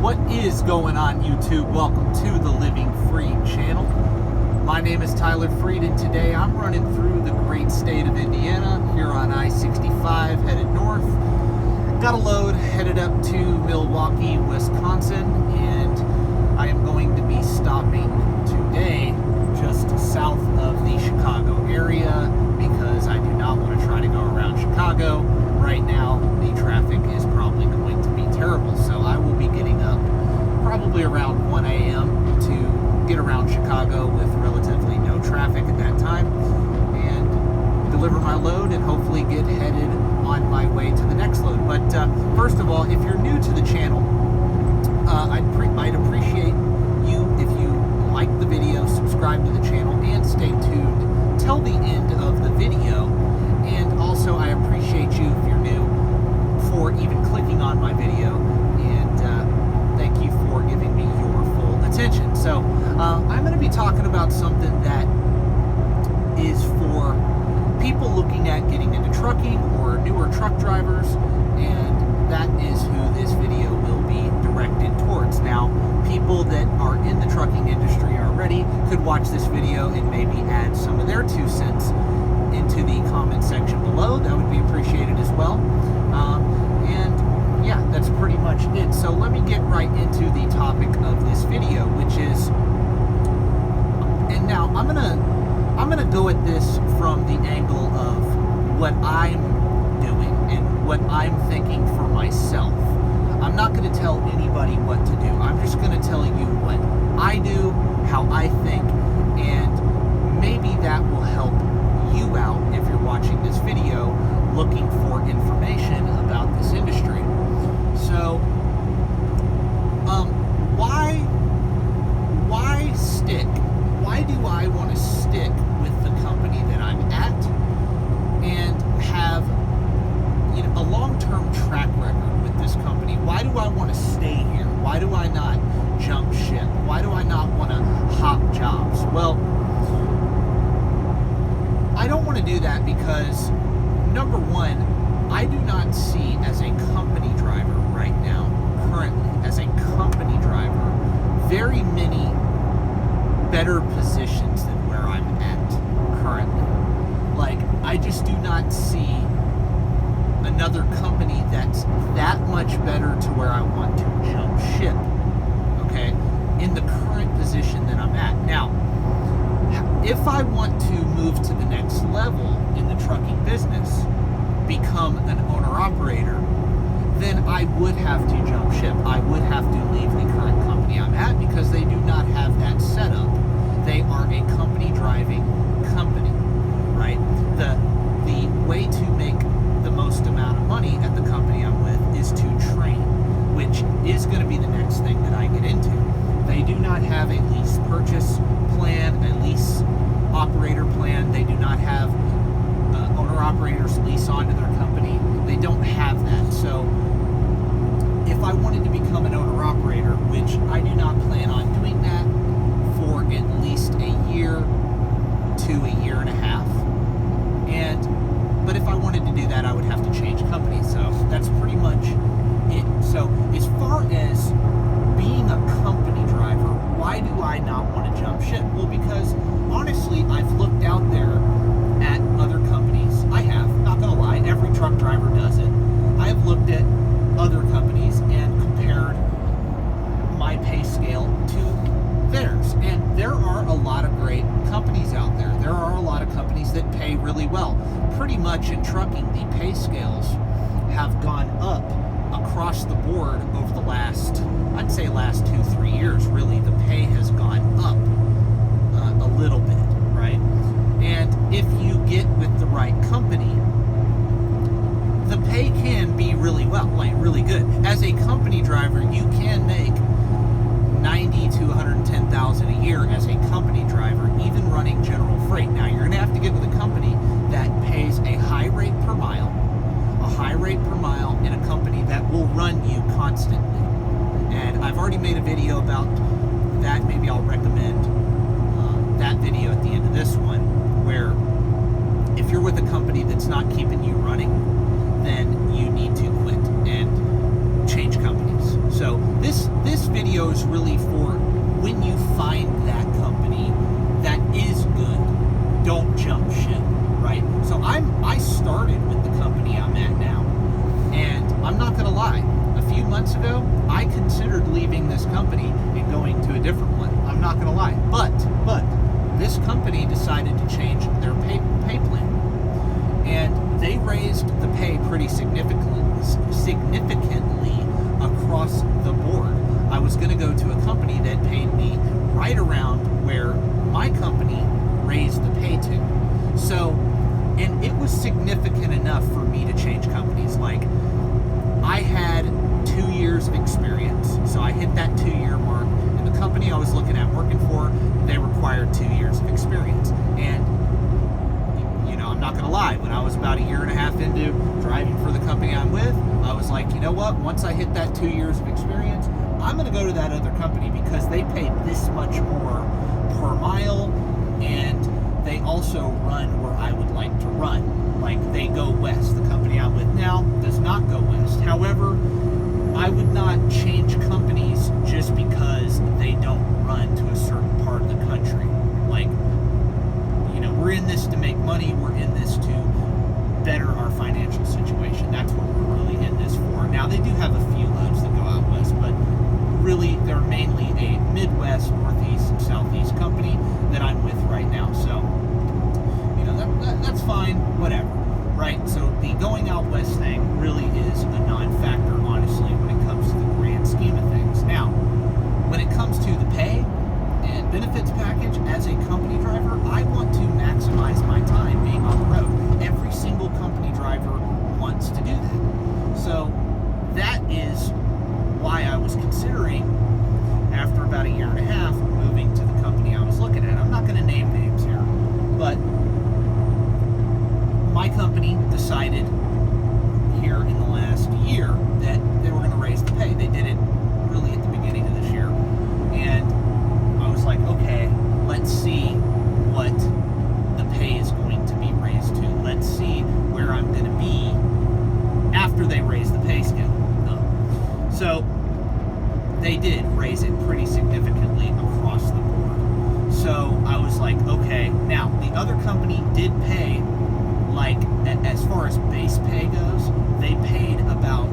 What is going on, YouTube? Welcome to the Living Freed channel. My name is Tyler Freed, and today I'm running through the great state of Indiana here on I-65 headed north. Got a load headed up to Milwaukee, Wisconsin, and I am going to be stopping today just south of the Chicago area because I do not want to try to go around Chicago. Right now, the traffic is probably going to be terrible, so I will be getting up probably around 1 a.m. to get around Chicago with relatively no traffic at that time and deliver my load and hopefully get headed on my way to the next load. But first of all, if you're new to the channel, I'd appreciate you if you like the video, subscribe to the channel, and stay tuned till the end of the video. And also, I appreciate you if you're new for even clicking on my video, and thank you for giving me your full attention. So I'm going to be talking about something that is for people looking at getting into trucking or newer truck drivers, and that is who this video will be directed towards. Now, people that are in the trucking industry already could watch this video and maybe add some of their 2 cents into the comment section below. That would be appreciated as well. And yeah, that's pretty much it. So let me get right into the topic of this video, which is, and now I'm gonna go at this from the angle of what I'm doing and what I'm thinking for myself. I'm not going to tell anybody what to do. I'm just going to tell you what I do, how I think, and maybe that will help you out if you're watching this video looking for information about this industry. So, why stick? Why do I want to stick with the company that I'm at and have, you know, a long-term track record with this company? Why do I want to stay here? Why do I not jump ship? Why do I not want to hop jobs? Well, I don't want to do that because, number one, I do not see as a company driver right now, currently, as a company driver, very many better positions than where I'm at currently. Like, I just do not see another company that's that much better to where I want to jump ship, okay, in the current position that I'm at. Now, if I want to move to the next level in the trucking business, become an owner-operator, then I would have to jump ship. I would have to leave the current company I'm at because they do not have that setup. They are a company driving company, right? The way to make the most amount of money at the company I'm with is to train, which is going to be the next thing that I get into. They do not have a lease purchase plan, a lease operator plan. They do not have owner-operators lease onto their company. They don't have that. So if I wanted to become an owner-operator, which I do not plan on doing that for at least a year to a year and a half, but if I wanted to do that, I would have to change companies. So that's pretty much it. So as far as being a company driver, why do I not want to jump ship? Well, because honestly, I've looked out there at other companies. I have, not gonna lie, every truck driver does it. I have looked at other companies and compared my pay scale to theirs. And there are a lot of great companies out there. There are a lot of companies that pay really well. Pretty much in trucking, the pay scales have gone up across the board over the last, I'd say last 2-3 years, really. The pay has gone up a little bit, right? And if you get with the right company, the pay can be really well, like really good. As a company driver, you can make $90,000 to $110,000 a year as a company driver, even running general freight. Now, you're going to have to get with a company that pays a high rate per mile, and a company that will run you constantly. And I've already made a video about that. Maybe I'll recommend that video at the end of this one, where if you're with a company that's not keeping you running, then you need to quit and change companies. So this video is really for when you find that company that is good, don't jump ship, right? So I started with the company I'm at now, and I'm not going to lie. A few months ago, I considered leaving this company and going to a different one. I'm not going to lie. But this company decided to change their pay plan. And they raised the pay pretty significantly across the board. I was going to go to a company that paid me right around where my company raised the pay to. So, and it was significant enough for me to change companies. Like, I had 2 years of experience, so I hit that 2-year mark, and the company I was looking at working for, they required 2 years of experience. And I'm not going to lie, when I was about 1.5 years into driving for the company I'm with, I was like, you know what, once I hit that 2 years of experience, I'm going to go to that other company because they pay this much more per mile, and they also run where I would like to run. Like, they go west. The company I'm with now does not go west. However, I would not change companies just because they don't run to a certain part of the country. Like, we're in this to make money. We're in this to better our financial situation. That's what we're really in this for. Now, they do have a few loads that go out west, but really they're mainly a Midwest, Northeast, and Southeast company that I'm with right now. So, that's fine, whatever, right? So the going out west thing really is a non-factor, honestly, when it comes to the grand scheme of things. Now, when it comes to the pay and benefits package as a company driver, I want to maximize my time being on the road. Every single company driver wants to do that. So that is why I was considering, after about 1.5 years, moving to the company I was looking at. I'm not going to name names here, but my company decided here in the last year that they were going to raise the pay. They did it really at the beginning of this year, and I was like, okay, let's see what the pay is going to be raised to. Let's see where I'm going to be after they raise the pay scale. So they did raise it pretty significantly across the board. So I was like, okay, now the other company did pay, like, as far as base pay goes, they paid about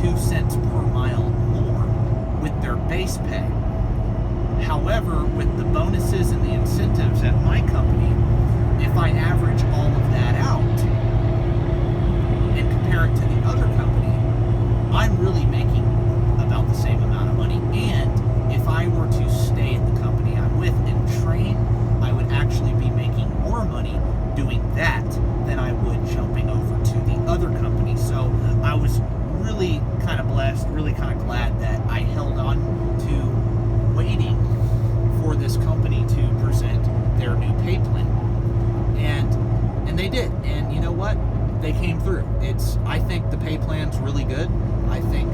2 cents per mile more with their base pay. However, with the bonuses and the incentives at my company, if I average all of that out and compare it to the other company, I'm really making about the same amount of money. And if I were to stay at the company I'm with and train, I would actually be making more money doing that than I would jumping over to the other company. So I was really kind of blessed, really kind of glad that I held on to waiting for this company to present their new pay plan. And they did. And you know what? They came through. I think the pay plan's really good. I think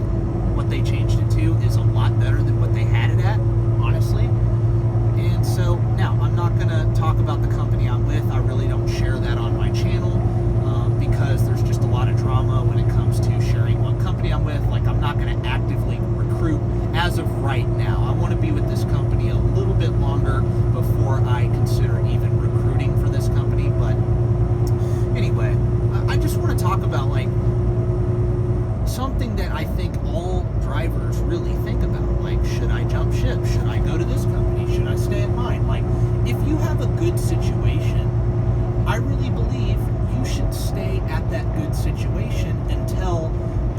what they changed it to is a lot better than what they had it at, honestly. And so now I'm not going to talk about the company I'm with. I really don't share that on my channel because there's just a lot of drama when it comes to sharing what company I'm with. Like, I'm not going to actively recruit as of right now. I want to be with this company a little bit longer before I consider even recruiting for this company. But anyway, I just want to talk about, like, something that I think all drivers really think about. Like, should I jump ship? Should I go to this company? Should I stay at mine? Like, if you have a good situation, I really believe you should stay at that good situation until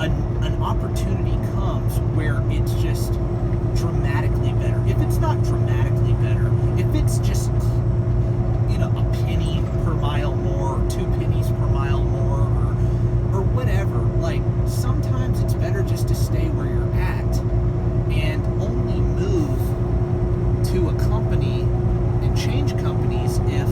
an opportunity comes where it's just dramatically better. If it's not dramatically better, if it's just, a penny per mile more, 2 pennies per mile more, or whatever, like, sometimes it's better just to stay where you're at and only move to a company and change companies if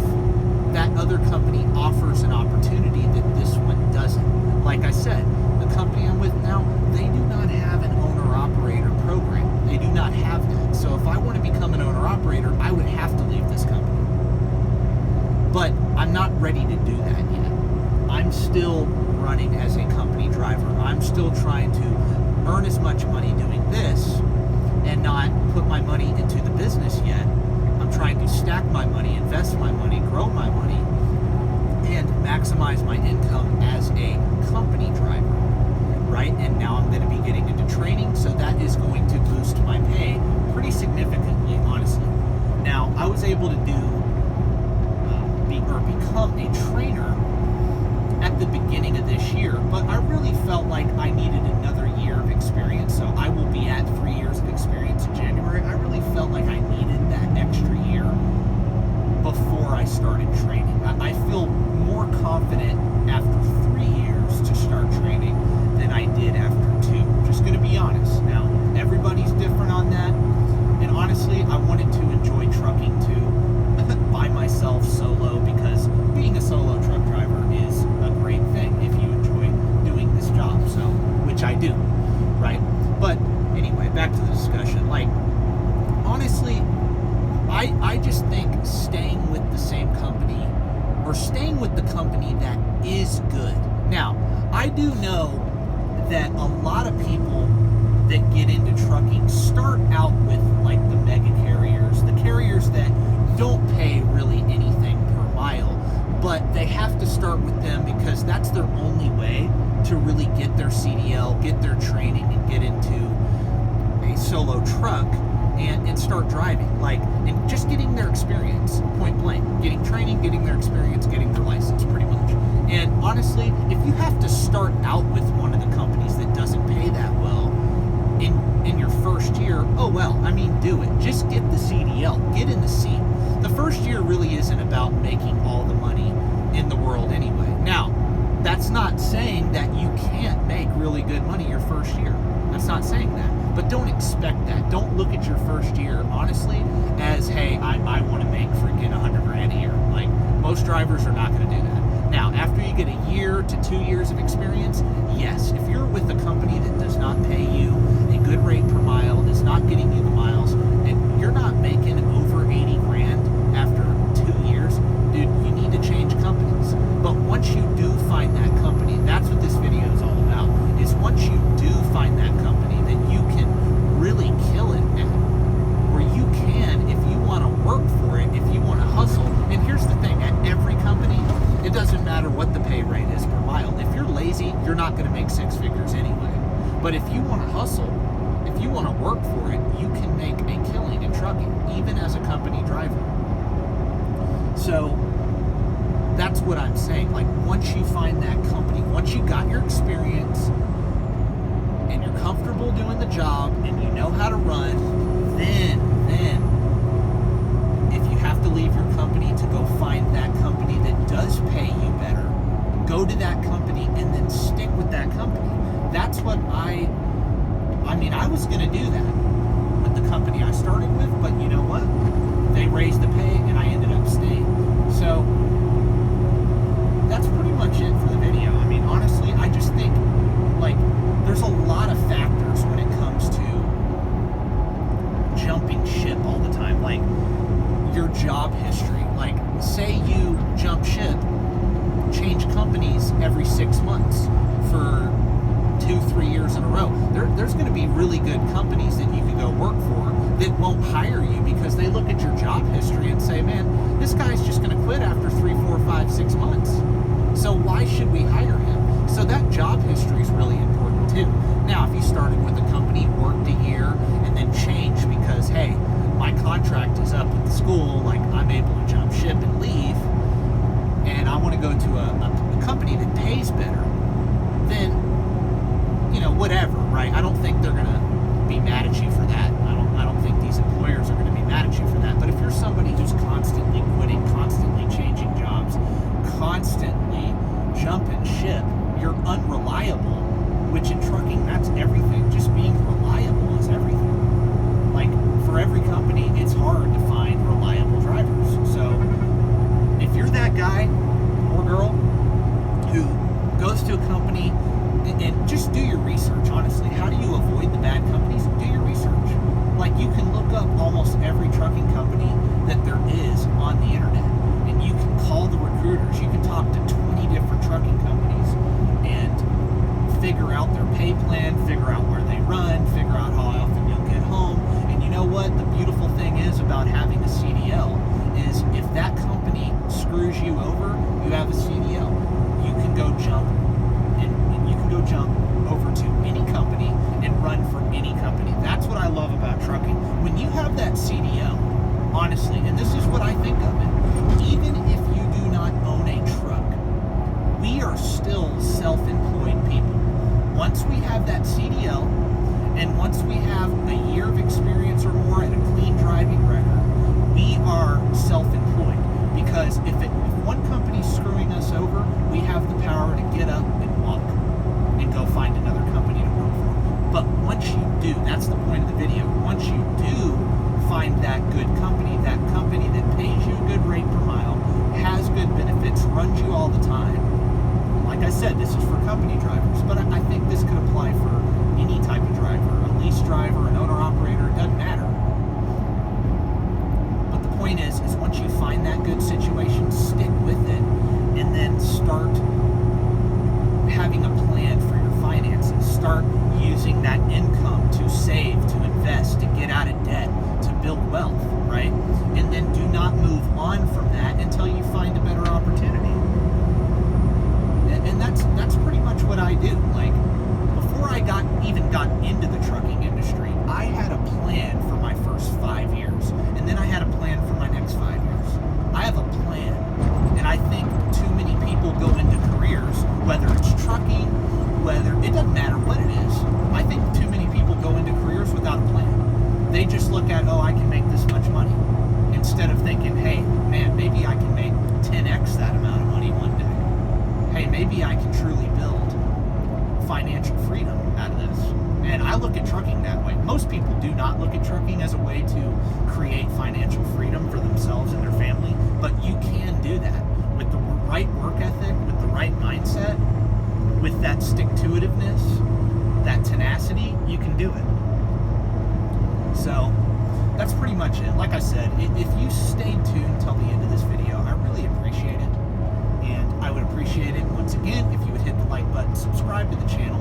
that other company offers an opportunity that this one doesn't. Like I said, the company I'm with now, they do not have an owner-operator program. They do not have that. So if I want to become an owner-operator, I would have to leave this company. But I'm not ready to do that yet. I'm still running as a company driver. I'm still trying to earn as much money doing this and not put my money into the business yet. I'm trying to stack my money, invest my money, grow my money, and maximize my income as a company driver, right? And now I'm going to be getting into training, so that is going to boost my pay pretty significantly, honestly. Now, I was able to become a trainer at the beginning of this year, but I really felt like I needed another year of experience. So I will be at 3 years of experience in January. I really felt like I needed that extra year before I started training. I feel more confident after 3 years to start training than I did after 2. Just going to be honest. Now, everybody's different on that. And honestly, I wanted to enjoy trucking too, by myself, solo, because being a solo truck driver is a great thing if you enjoy doing this job, so, which I do, right? But anyway, back to the discussion. Like, honestly, I just think staying with the same company, or staying with the company that is good. Now, I do know that a lot of people that get into trucking start out with like the mega carriers, the carriers that don't pay really anything per mile, but they have to start with them because that's their only way to really get their CDL, get their training, and get into a solo truck and start driving, like, and just getting their experience, point blank, getting training, getting their experience, getting their license, pretty much. And honestly, if you have to start out with one of the companies that doesn't pay that well in your first year, oh well, I mean, do it. Just get the CDL, get in the seat. The first year really isn't about making all the money in the world anyway. Now, that's not saying that you can't make really good money your first year. That's not saying that. But don't expect that. Don't look at your first year, honestly, as, hey, I want to make freaking $100,000 a year. Like, most drivers are not going to do that. Now, after you get a year to 2 years of experience, yes, if you're with a company that does not pay you a good rate per mile, is not getting you the miles, and you're not making over 80 grand after 2 years, dude, you need to change companies. But once you do find that company, that's what this video is all about, is once you do find that company that you can really kill it at, where you can, if you want to work for it, if you want to hustle. And here's the thing, at every company, it doesn't matter what the pay rate is per mile. If you're lazy, you're not going to make 6 figures anyway. But if you want to hustle, if you want to work for it, you can make a killing in trucking, even as a company driver. So that's what I'm saying. Like, once you find that company, once you got your experience and you're comfortable doing the job and you know how to run, then if you have to leave your company to go find that company that does pay you better, go to that company and then stick with that company. That's what I was going to do that with the company I started with, but you know what? They raised the pay and I ended up staying. So that's pretty much it for the video. I mean, honestly, I just think, like, there's a lot of factors when it comes to jumping ship all the time. Like, your job history. Like, say you jump ship, change companies every 6 months for 2-3 years in a row. There's going to be really good companies that you could go work for that won't hire you because they look at your job history and say, man, this guy's just going to quit after 3, 4, 5, 6 months. So why should we hire him? So that job history is really important too. Now, if you started with a company, worked a year, and then changed because, hey, my contract is up with the school, like, I'm able to jump ship and leave, and I want to go to a company that pays better, then, you know, whatever, right? I don't think they're going to be mad at you for that. I don't think these employers are going to be mad at you for that. But if you're somebody who's constantly quitting, constantly changing jobs, constantly jumping ship, you're unreliable, which in trucking, that's everything. Just being reliable is everything. Like, for every company, it's hard to find reliable drivers. So if you're that guy or girl who goes to a company, and just do your research, honestly. How do you avoid the bad companies? Do your research. Like, you can look up almost every trucking company that there is on the internet, and you can call the recruiters. You can talk to 20 different trucking companies and figure out their pay plan, figure out where they run, figure out how often you'll get home, and do, that's the point of the video, once you do find that good company that pays you a good rate per mile, has good benefits, runs you all the time. Like I said, this is for company drivers, but I think this could apply for any type of driver, a lease driver, an owner-operator, it doesn't matter. But the point is once you find that good situation, stick with it, and then start having a plan for your finances. Start using that income to save, to invest, to get out of debt, to build wealth, right? And then do not move on from that until you find a better opportunity. And that's pretty much what I do. Like, before I even got into the trucking industry, I had a plan for my first 5 years, and then I had a plan for my next 5 years. I have a plan, and I think too many people go into careers, whether it's trucking, it doesn't matter what it is. I think too many people go into careers without a plan. They just look at, I can make this much money, instead of thinking, hey, man, maybe I can make 10x that amount of money one day. Hey, maybe I can truly build financial freedom out of this. And I look at trucking that way. Most people do not look at trucking as a way to create financial freedom for themselves and their family, but you can do that with the right work ethic, with the right mindset, with that stick-to-itiveness, that tenacity. You can do it. So that's pretty much it. Like I said, if you stayed tuned till the end of this video, I really appreciate it. And I would appreciate it, once again, if you would hit the like button, subscribe to the channel,